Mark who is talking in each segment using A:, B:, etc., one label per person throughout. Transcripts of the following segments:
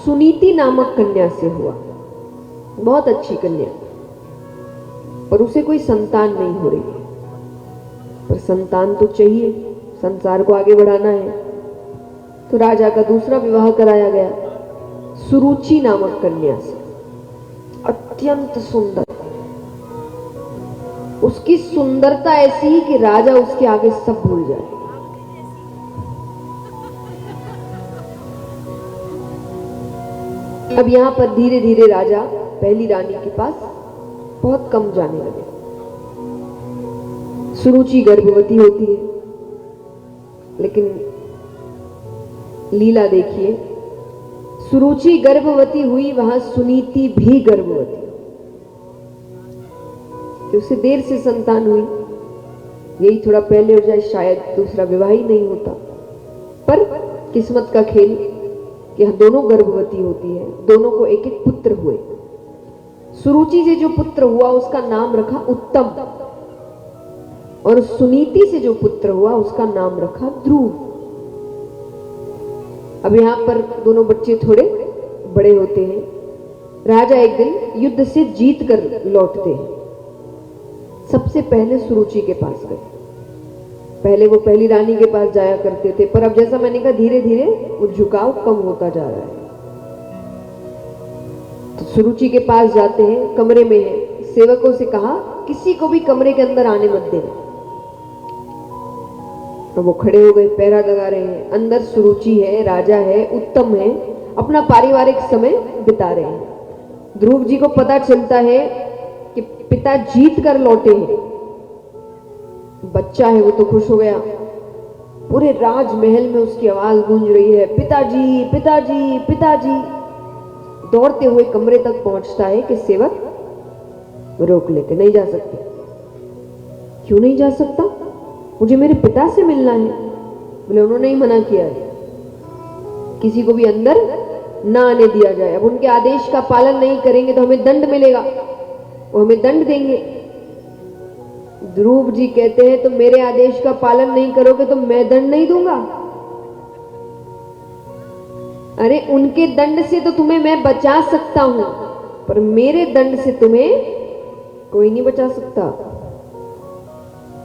A: सुनीति नामक कन्या से हुआ। बहुत अच्छी कन्या, पर उसे कोई संतान नहीं हो रही। पर संतान तो चाहिए, संसार को आगे बढ़ाना है। तो राजा का दूसरा विवाह कराया गया सुरुचि नामक कन्या से। अत्यंत सुंदर, उसकी सुंदरता ऐसी कि राजा उसके आगे सब भूल जाए। अब यहां पर धीरे धीरे राजा पहली रानी के पास बहुत कम जाने लगे। सुरुचि गर्भवती होती है, लेकिन लीला देखिए, सुरुचि गर्भवती हुई, वहां सुनीति भी गर्भवती, कि उसे देर से संतान हुई। यही थोड़ा पहले हो जाए शायद दूसरा विवाह ही नहीं होता। पर किस्मत का खेल कि दोनों गर्भवती होती है, दोनों को एक एक पुत्र हुए। सुरुचि से जो पुत्र हुआ उसका नाम रखा उत्तम, और सुनीति से जो पुत्र हुआ उसका नाम रखा ध्रुव। अब यहां पर दोनों बच्चे थोड़े बड़े होते हैं। राजा एक दिन युद्ध से जीत कर लौटते हैं। सबसे पहले सुरुचि के पास गए। पहले वो पहली रानी के पास जाया करते थे, पर अब जैसा मैंने कहा धीरे धीरे वो झुकाव कम होता जा रहा है। तो सुरुचि के पास जाते हैं, कमरे में है। सेवकों से कहा किसी को भी कमरे के अंदर आने मत देना। तो वो खड़े हो गए, पहरा लगा रहे हैं। अंदर सुरुचि है, राजा है, उत्तम है, अपना पारिवारिक समय बिता रहे हैं। ध्रुव जी को पता चलता है कि पिता जीत कर लौटे हैं। बच्चा है वो तो खुश हो गया। पूरे राजमहल में उसकी आवाज गूंज रही है, पिताजी पिताजी पिताजी। दौड़ते हुए कमरे तक पहुंचता है कि सेवक रोक लेते, नहीं जा सकते। क्यों नहीं जा सकता? मुझे मेरे पिता से मिलना है। बोले उन्होंने ही मना किया है, किसी को भी अंदर ना आने दिया जाए। अब उनके आदेश का पालन नहीं करेंगे तो हमें दंड मिलेगा, वो हमें दंड देंगे। ध्रुव जी कहते हैं तो मेरे आदेश का पालन नहीं करोगे तो मैं दंड नहीं दूंगा। अरे उनके दंड से तो तुम्हें मैं बचा सकता हूं, पर मेरे दंड से तुम्हें कोई नहीं बचा सकता।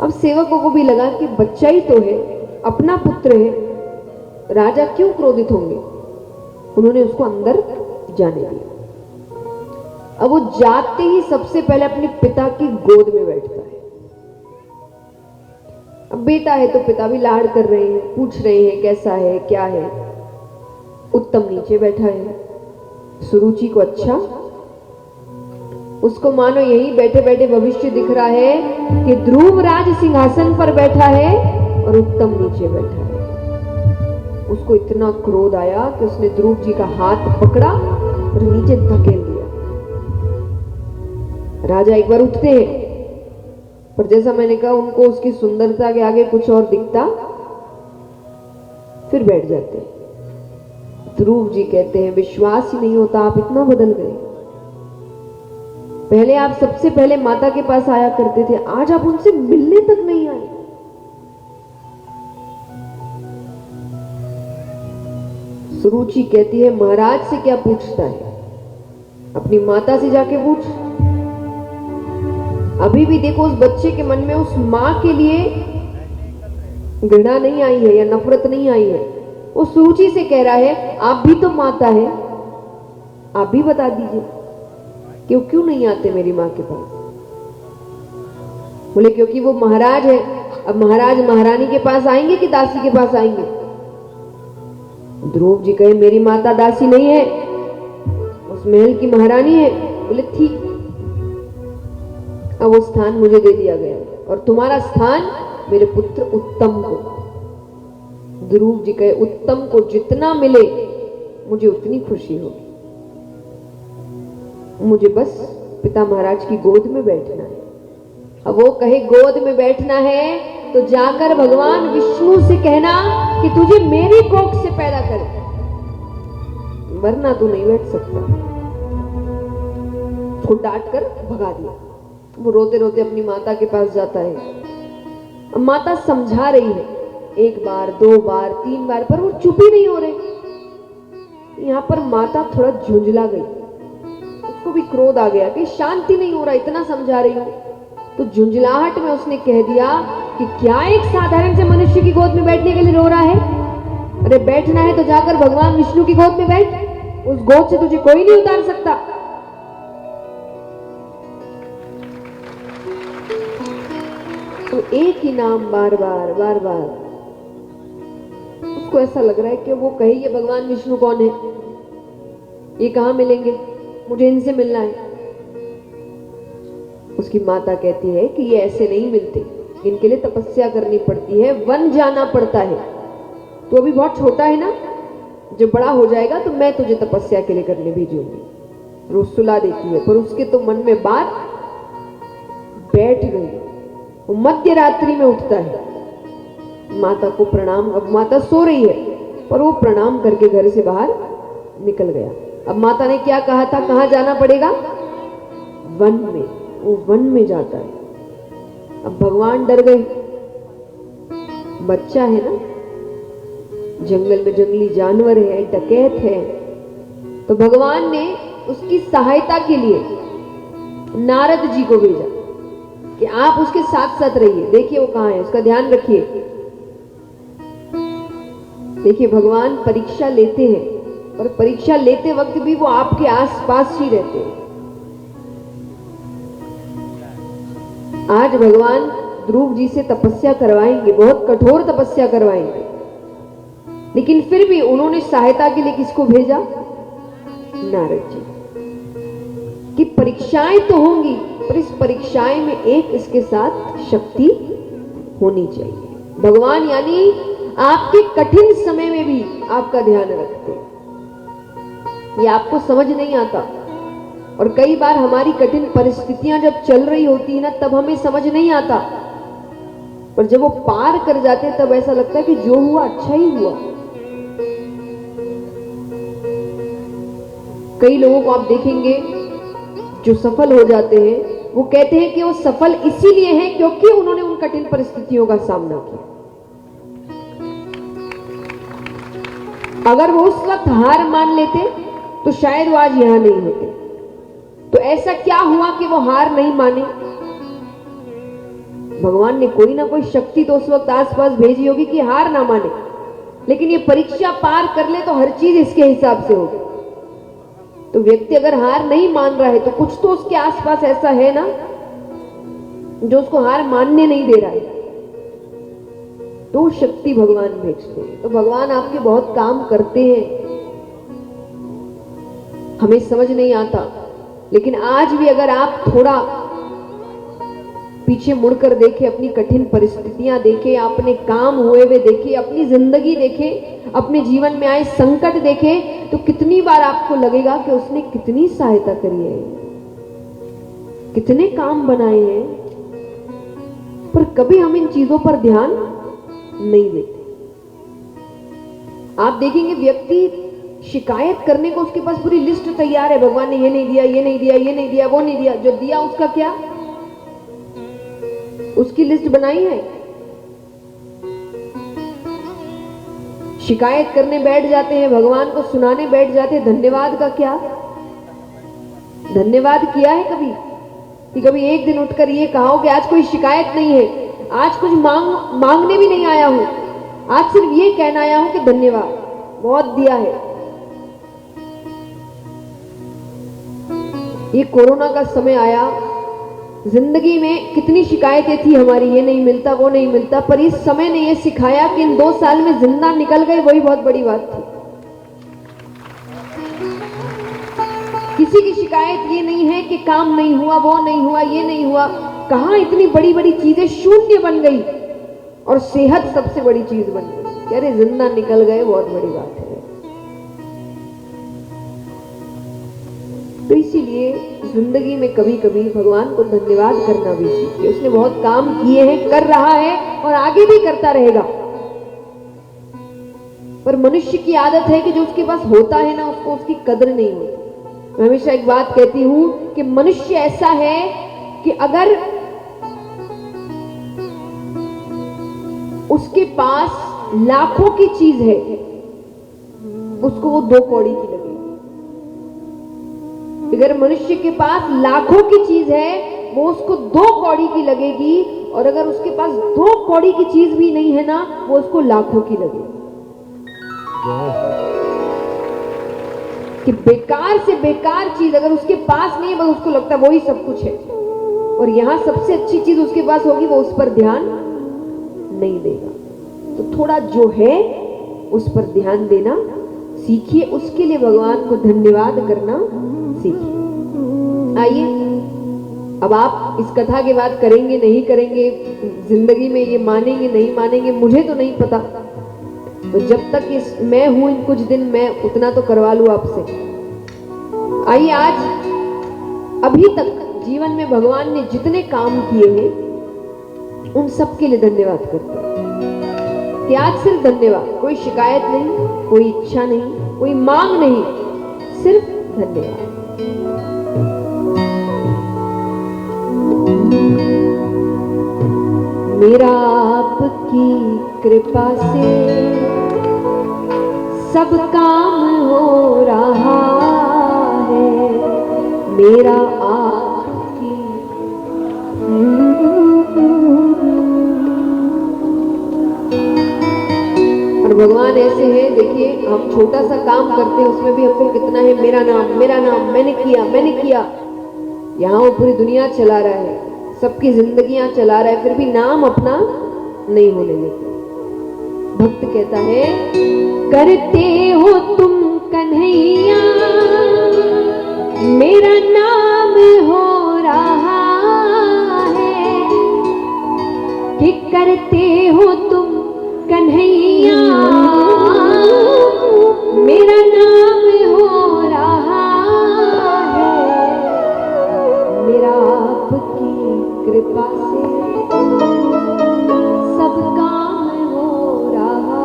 A: अब सेवकों को भी लगा कि बच्चा ही तो है, अपना पुत्र है, राजा क्यों क्रोधित होंगे। उन्होंने उसको अंदर जाने दिया। अब वो जाते ही सबसे पहले अपने पिता की गोद में बैठता है। अब बेटा है तो पिता भी लाड़ कर रहे हैं, पूछ रहे हैं कैसा है क्या है। उत्तम नीचे बैठा है। सुरुचि को अच्छा, उसको मानो यही बैठे बैठे भविष्य दिख रहा है कि ध्रुव राज सिंहासन पर बैठा है और उत्तम नीचे बैठा है। उसको इतना क्रोध आया कि उसने ध्रुव जी का हाथ पकड़ा और नीचे धकेल दिया। राजा एक बार उठते हैं, पर जैसा मैंने कहा उनको उसकी सुंदरता के आगे कुछ और दिखता, फिर बैठ जाते हैं। ध्रुव जी कहते हैं विश्वास ही नहीं होता, आप इतना बदल गए। पहले आप सबसे पहले माता के पास आया करते थे, आज आप उनसे मिलने तक नहीं आए। सुरुचि कहती है महाराज से क्या पूछता है, अपनी माता से जाके पूछ। अभी भी देखो उस बच्चे के मन में उस मां के लिए घृणा नहीं आई है या नफरत नहीं आई है। वो सुरुचि से कह रहा है आप भी तो माता है, आप भी बता दीजिए क्यों क्यों नहीं आते मेरी मां के पास। बोले क्योंकि वो महाराज है। अब महाराज महारानी के पास आएंगे कि दासी के पास आएंगे। ध्रुव जी कहे मेरी माता दासी नहीं है, उस महल की महारानी है। बोले ठीक, अब वो स्थान मुझे दे दिया गया और तुम्हारा स्थान मेरे पुत्र उत्तम को। ध्रुव जी कहे उत्तम को जितना मिले मुझे उतनी खुशी होगी, मुझे बस पिता महाराज की गोद में बैठना है। अब वो कहे गोद में बैठना है तो जाकर भगवान विष्णु से कहना कि तुझे मेरी कोख से पैदा कर, वरना तू नहीं बैठ सकता। उसको डांट कर भगा दिया। वो रोते रोते अपनी माता के पास जाता है। अब माता समझा रही है, एक बार, दो बार, तीन बार, पर वो चुप ही नहीं हो रहे। यहाँ पर माता थोड़ा झुंझला गई, उसको भी क्रोध आ गया कि शांति नहीं हो रहा, इतना समझा रही हूँ। तो झुंझलाहट में उसने कह दिया कि क्या एक साधारण से मनुष्य की गोद में बैठने के लिए रो रहा है? अरे बैठना है तो जाकर भगवान विष्णु की गोद में बैठ, उस गोद से तुझे कोई नहीं उतार सकता। तो एक ही नाम बार बार बार बार, उसको ऐसा लग रहा है कि वो कहे ये भगवान विष्णु कौन है, ये कहां मिलेंगे, मुझे इनसे मिलना है। उसकी माता कहती है कि ये ऐसे नहीं मिलते, इनके लिए तपस्या करनी पड़ती है, वन जाना पड़ता है। तो अभी बहुत छोटा है ना, जब बड़ा हो जाएगा तो मैं तुझे तपस्या के लिए करने भेजूंगी। रोज सुला देती है, पर उसके तो मन में बात बैठ गई। वो मध्य रात्रि में उठता है, माता को प्रणाम, अब माता सो रही है, पर वो प्रणाम करके घर से बाहर निकल गया। अब माता ने क्या कहा था, कहां जाना पड़ेगा? वन में। वो वन में जाता है। अब भगवान डर गए, बच्चा है ना, जंगल में जंगली जानवर है, डकैत है। तो भगवान ने उसकी सहायता के लिए नारद जी को भेजा कि आप उसके साथ साथ रहिए, देखिए वो कहां है, उसका ध्यान रखिए। देखिए भगवान परीक्षा लेते हैं, और परीक्षा लेते वक्त भी वो आपके आसपास ही रहते हैं। आज भगवान ध्रुव जी से तपस्या करवाएंगे, बहुत कठोर तपस्या करवाएंगे, लेकिन फिर भी उन्होंने सहायता के लिए किसको भेजा? नारद जी। कि परीक्षाएं तो होंगी, पर इस परीक्षाएं में एक इसके साथ शक्ति होनी चाहिए। भगवान यानी आपके कठिन समय में भी आपका ध्यान रखते। ये आपको समझ नहीं आता, और कई बार हमारी कठिन परिस्थितियां जब चल रही होती है ना, तब हमें समझ नहीं आता, पर जब वो पार कर जाते हैं तब ऐसा लगता है कि जो हुआ अच्छा ही हुआ। कई लोगों को आप देखेंगे जो सफल हो जाते हैं, वो कहते हैं कि वो सफल इसीलिए हैं क्योंकि उन्होंने उन कठिन परिस्थितियों का सामना किया। अगर वो उस वक्त हार मान लेते तो शायद वो आज यहां नहीं होते। तो ऐसा क्या हुआ कि वो हार नहीं माने? भगवान ने कोई ना कोई शक्ति तो उस वक्त आसपास भेजी होगी कि हार ना माने। लेकिन ये परीक्षा पार कर ले तो हर चीज इसके हिसाब से होगी। तो व्यक्ति अगर हार नहीं मान रहा है तो कुछ तो उसके आसपास ऐसा है ना जो उसको हार मानने नहीं दे रहा है। तो शक्ति भगवान भेजते हैं। तो भगवान आपके बहुत काम करते हैं, हमें समझ नहीं आता, लेकिन आज भी अगर आप थोड़ा पीछे मुड़कर देखें, अपनी कठिन परिस्थितियां देखें, अपने काम हुए हुए देखें, अपनी जिंदगी देखें, अपने जीवन में आए संकट देखें, तो कितनी बार आपको लगेगा कि उसने कितनी सहायता करी है, कितने काम बनाए हैं, पर कभी हम इन चीजों पर ध्यान नहीं देते। आप देखेंगे व्यक्ति शिकायत करने को उसके पास पूरी लिस्ट तैयार है, भगवान ने ये नहीं दिया, ये नहीं दिया, ये नहीं दिया, वो नहीं दिया। जो दिया उसका क्या? उसकी लिस्ट बनाई है। शिकायत करने बैठ जाते हैं, भगवान को सुनाने बैठ जाते हैं, धन्यवाद का क्या? धन्यवाद किया है कभी? कि कभी एक दिन उठकर ये कहा कि आज कोई शिकायत नहीं है, आज कुछ मांगने भी नहीं आया हूं, आज सिर्फ ये कहना आया हूं कि धन्यवाद, बहुत दिया है। ये कोरोना का समय आया, जिंदगी में कितनी शिकायतें थी हमारी, ये नहीं मिलता, वो नहीं मिलता, पर इस समय ने ये सिखाया कि इन 2 साल में जिंदा निकल गए, वही बहुत बड़ी बात थी। किसी की शिकायत ये नहीं है कि काम नहीं हुआ, वो नहीं हुआ, ये नहीं हुआ। कहां इतनी बड़ी बड़ी चीजें शून्य बन गई और सेहत सबसे बड़ी चीज बन गई। अरे जिंदा निकल गए, बहुत बड़ी बात है। तो इसीलिए जिंदगी में कभी कभी भगवान को धन्यवाद करना भी सीखिए। उसने बहुत काम किए हैं, कर रहा है और आगे भी करता रहेगा। पर मनुष्य की आदत है कि जो उसके पास होता है ना, उसको उसकी कदर नहीं होती। मैं हमेशा एक बात कहती हूं कि मनुष्य ऐसा है कि अगर उसके पास लाखों की चीज है उसको वो 2 कौड़ी की लगेगी। अगर मनुष्य के पास लाखों की चीज है, वो उसको 2 कौड़ी की लगेगी, और अगर उसके पास 2 कौड़ी की चीज भी नहीं है ना, वो उसको लाखों की लगेगी। कि बेकार से बेकार चीज अगर उसके पास नहीं है, बस उसको लगता है वही सब कुछ है, और यहां सबसे अच्छी चीज उसके पास होगी, वो उस पर ध्यान नहीं देगा। तो थोड़ा जो है उस पर ध्यान देना सीखिए, उसके लिए भगवान को धन्यवाद करना सीखिए। आइए, अब आप इस कथा के बाद करेंगे नहीं करेंगे, जिंदगी में ये मानेंगे नहीं मानेंगे, मुझे तो नहीं पता। तो जब तक इस मैं हूं इन कुछ दिन, मैं उतना तो करवा लूं आपसे। आइए, आज अभी तक जीवन में भगवान ने जितने काम किए हैं, उन सब के लिए धन्यवाद करते हैं। कि आज सिर्फ धन्यवाद, कोई शिकायत नहीं, कोई इच्छा नहीं, कोई मांग नहीं, सिर्फ धन्यवाद। मेरा आपकी कृपा से सब काम हो रहा है, मेरा आपकी। और भगवान ऐसे हैं, देखिए हम छोटा सा काम करते हैं, उसमें भी हमको कितना है, मेरा नाम मेरा नाम, मैंने किया मैंने किया। यहाँ वो पूरी दुनिया चला रहा है, सबकी जिंदगियां चला रहा है, फिर भी नाम अपना नहीं होने देता। भक्त कहता है, करते हो तुम कन्हैया मेरा नाम हो रहा है, कि करते हो तुम कन्हैया मेरा नाम हो रहा है, मेरा आपकी कृपा से सब काम हो रहा।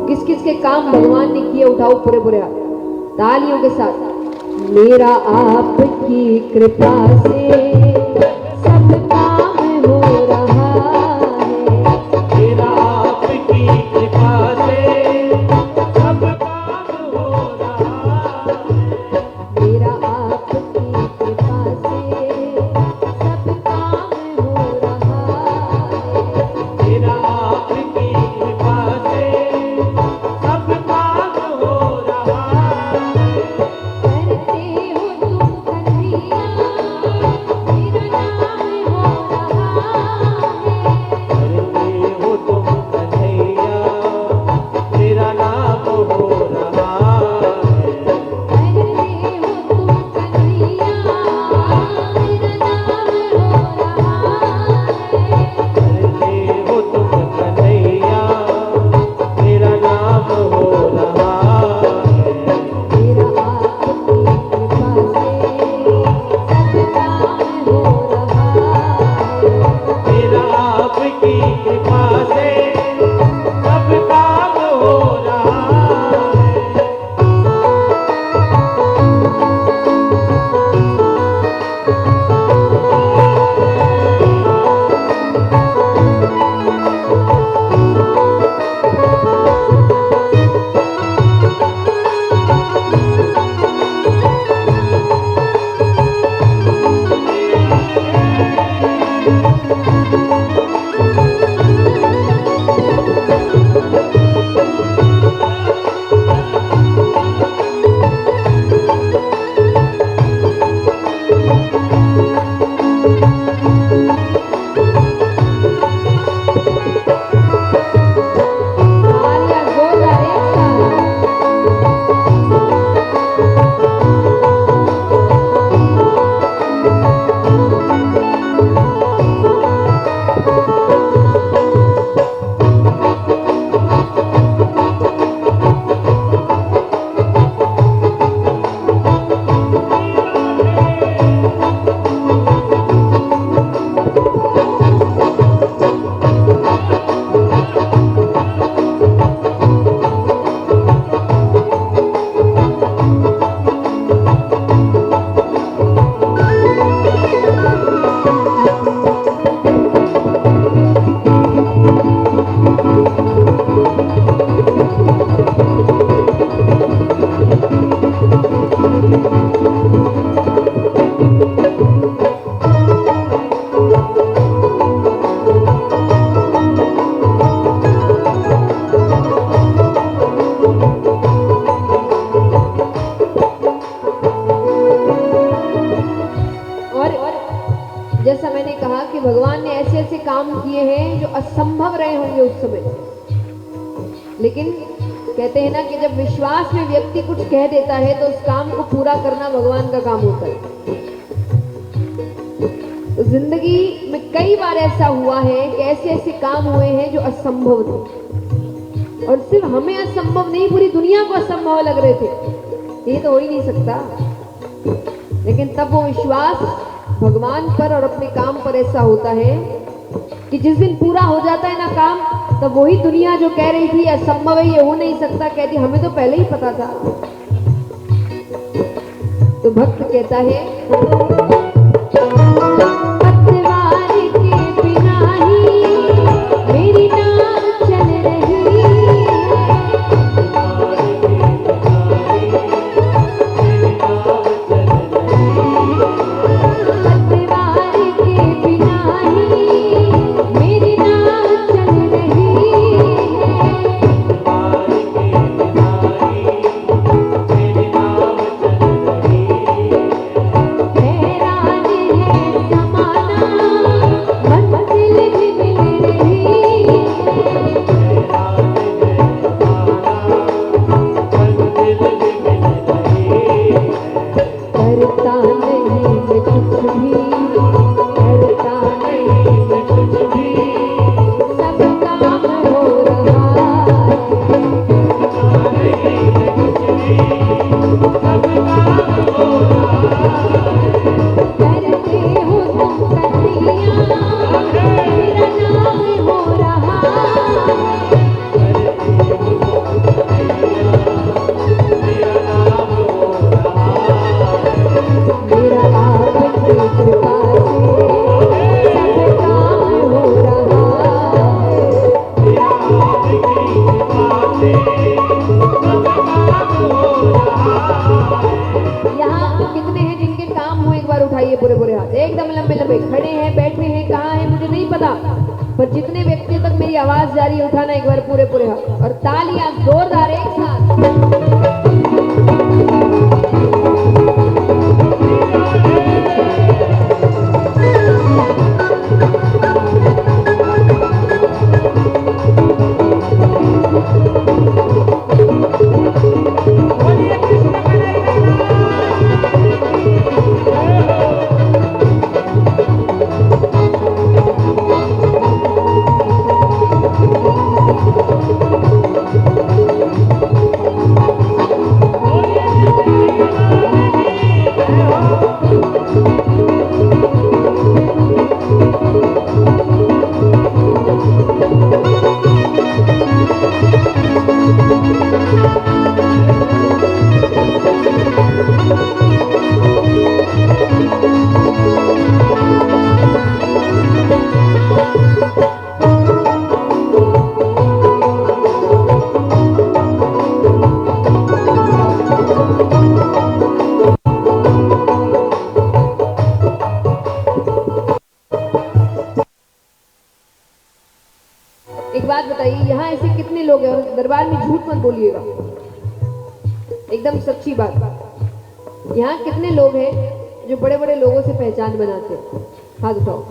A: किस किस के काम भगवान ने किए, उठाओ पूरे पूरे हाथ तालियों के साथ। मेरा आपकी कृपा से सब काम हो रहा है,
B: मेरा आपकी कृपा से सब काम हो रहा है,
A: मेरा आपकी कृपा से सब काम हो रहा है,
B: मेरा आपकी कृपा से सब काम हो रहा है।
A: करते हो तुम कन्हैया काम किए हैं जो असंभव रहे होंगे उस समय। लेकिन कहते हैं ना कि जब विश्वास में व्यक्ति कुछ कह देता है तो उस काम को पूरा करना भगवान का काम होता है। तो जिंदगी में कई बार ऐसा हुआ है कि ऐसे ऐसे काम हुए हैं जो असंभव थे, और सिर्फ हमें असंभव नहीं, पूरी दुनिया को असंभव लग रहे थे, ये तो हो ही नहीं सकता। लेकिन तब वो विश्वास भगवान पर और अपने काम पर ऐसा होता है कि जिस दिन पूरा हो जाता है ना काम, तब वही दुनिया जो कह रही थी असंभव है, ये हो नहीं सकता, कहती हमें तो पहले ही पता था। तो भक्त कहता है पतवार के बिना ही मेरी नाव चल रही है, पतवार के बिना ही मेरी नाव चल रही है, हैरान है जमाना मंजिल भी मिल रही है, करता नहीं मैं कुछ भी, करता नहीं मैं कुछ भी, सब काम हो रहा है, करते हो तुम कन्हैया मेरा नाम हो रहा है, मेरा आपकी कृपा से सब काम हो रहा है। यहाँ कितने हैं जिनके काम हुए, एक बार उठाइए पूरे पूरे हाथ, एकदम लंबे लंबे, खड़े हैं बैठे हैं कहाँ हैं मुझे नहीं पता, पर जितने व्यक्ति तक मेरी आवाज जा रही है उठाना एक बार पूरे पूरे हाथ, और तालियां जोरदार एक साथ। एक बात बताइए, यहाँ ऐसे कितने लोग हैं, और दरबार में झूठ मत बोलिएगा, एकदम सच्ची बात। यहाँ कितने लोग हैं जो बड़े बड़े लोगों से पहचान बनाते हैं, हाथ उठाओ।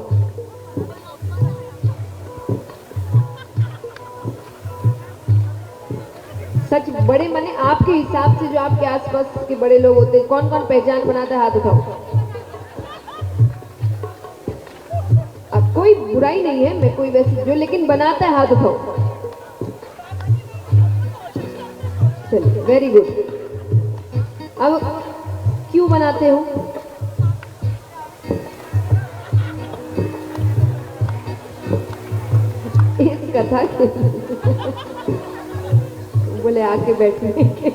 A: सच बड़े माने आपके हिसाब से जो आपके आसपास के बड़े लोग होते हैं, कौन कौन पहचान बनाता है, हाथ उठाओ। अब कोई बुराई नहीं है, मैं कोई वैसे जो लेकिन बनाता है, हाथ उठाओ। चलिए वेरी गुड। अब क्यों बनाते हो? इस कथा के बोले आके बैठने के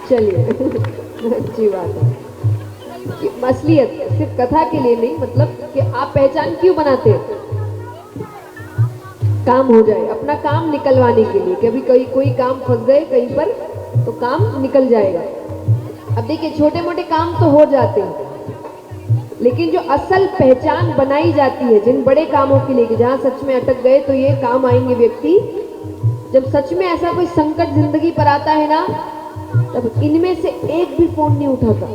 A: चलिए अच्छी बात है। असलियत सिर्फ कथा के लिए नहीं, मतलब कि आप पहचान क्यों बनाते हैं? काम हो जाए, अपना काम निकलवाने के लिए, कभी कोई काम फंस गए कहीं पर तो काम निकल जाएगा। अब देखिए छोटे मोटे काम तो हो जाते हैं, लेकिन जो असल पहचान बनाई जाती है जिन बड़े कामों के लिए, कि जहाँ सच में अटक गए तो ये काम आएंगे व्यक्ति, जब सच में ऐसा कोई संकट जिंदगी पर आता है ना, तब इनमें से एक भी फोन नहीं उठाता।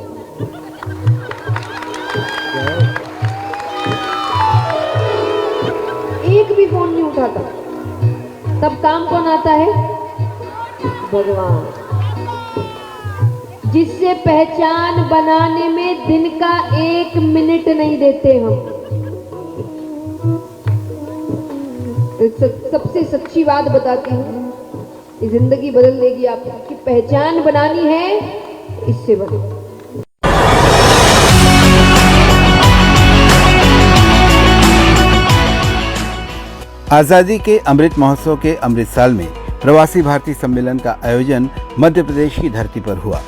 A: एक भी फोन नहीं उठाता। तब काम कौन आता है? भगवान, जिससे पहचान बनाने में दिन का 1 मिनट नहीं देते हम। सबसे सच्ची बात बताती हूँ, ये जिंदगी बदल देगी आपकी। कि पहचान बनानी है, इससे बनो।
C: आज़ादी के अमृत महोत्सव के अमृत साल में प्रवासी भारतीय सम्मेलन का आयोजन मध्य प्रदेश की धरती पर हुआ,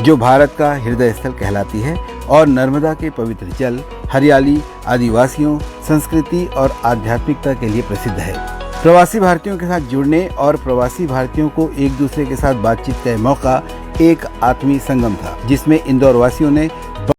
C: जो भारत का हृदय स्थल कहलाती है और नर्मदा के पवित्र जल, हरियाली, आदिवासियों, संस्कृति और आध्यात्मिकता के लिए प्रसिद्ध है। प्रवासी भारतीयों के साथ जुड़ने और प्रवासी भारतीयों को एक दूसरे के साथ बातचीत का मौका एक आत्मीय संगम था, जिसमें इंदौर वासियों ने